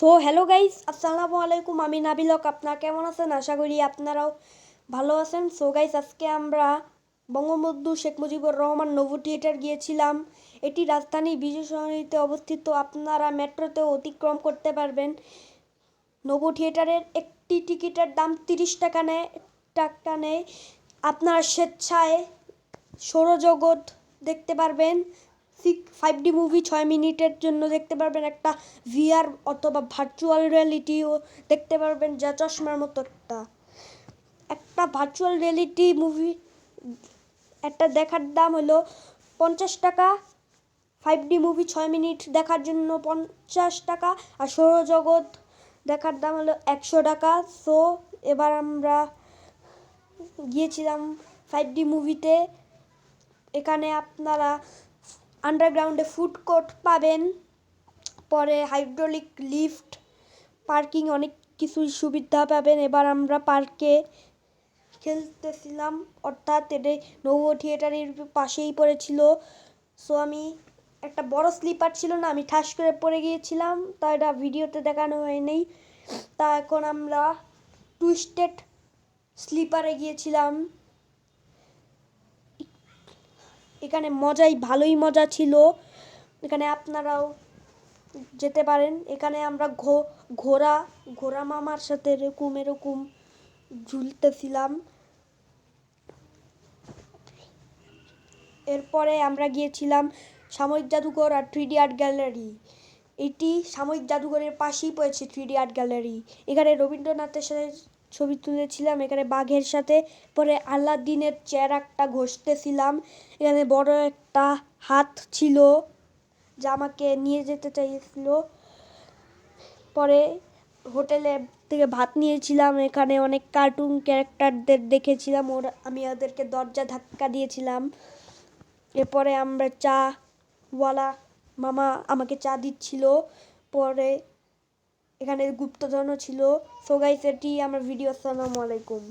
So hello guys, আসসালামু আলাইকুম। আমি নাবিল হক। আপনারা কেমন আছেন? আশা করি আপনারাও ভালো আছেন। সো গাইস, আজকে আমরা বঙ্গবন্ধু শেখ মুজিবুর রহমান নভো থিয়েটার গিয়েছিলাম। এটি রাজধানী বিজয় সরণিতে অবস্থিত। আপনারা মেট্রোতেও অতিক্রম করতে পারবেন। নভো থিয়েটারের একটি টিকিটের দাম 30 টাকা নেয়। আপনারা স্বেচ্ছায় সৌরজগৎ দেখতে পারবেন। 5D মুভি 6 মিনিটের জন্য দেখতে পারবেন। একটা ভিআর অথবা ভার্চুয়াল রিয়ালিটিও দেখতে পারবেন, যা চশমার মতো একটা ভার্চুয়াল রিয়ালিটি মুভি একটা দেখার দাম হলো 50 টাকা। 5D মুভি 6 মিনিট দেখার জন্য 50 টাকা, আর সৌরজগৎ দেখার দাম হলো 100 টাকা। সো এবার আমরা গিয়েছিলাম 5D মুভিতে। এখানে আপনারা আন্ডারগ্রাউন্ডে ফুড কোর্ট পাবেন, পরে হাইড্রোলিক লিফট, পার্কিং, অনেক কিছুই সুবিধা পাবেন। এবার আমরা পার্কে খেলতেছিলাম, অর্থাৎ এটা নভো থিয়েটারের পাশেই পড়েছিল। সো আমি একটা বড় স্লিপার ছিল না, আমি ঠাস করে পড়ে গিয়েছিলাম, তা এটা ভিডিওতে দেখানো হয়নি। তা এখন আমরা টুইস্টেড স্লিপারে গিয়েছিলাম। এখানে ভালোই মজা ছিল। এখানে আপনারাও যেতে পারেন। এখানে আমরা ঘোড়া মামার সাথে এরকম ঝুলতেছিলাম। এরপরে আমরা গিয়েছিলাম সাময়িক জাদুঘর আর 3D আর্ট গ্যালারি। এটি সাময়িক জাদুঘরের পাশেই পড়েছে 3D আর্ট গ্যালারি। এখানে রবীন্দ্রনাথের সাথে ছবি তুলেছিলাম। এখানে বাঘের সাথে। পরে আলাদিনের চেরাগটা ঘষতেছিলাম। এখানে বড় একটা হাত ছিল যা আমাকে নিয়ে যেতে চাইছিল। পরে হোটেলে থেকে ভাত নিয়েছিলাম। এখানে অনেক কার্টুন ক্যারেক্টারদের দেখেছিলাম, আমি ওদেরকে দরজা ধাক্কা দিয়েছিলাম। এরপরে আমরা চাওয়ালা মামা আমাকে চা দিচ্ছিল। পরে এখানে গুপ্তধনও ছিল। সো গাইস, এটি আমার ভিডিও। আসসালামু আলাইকুম।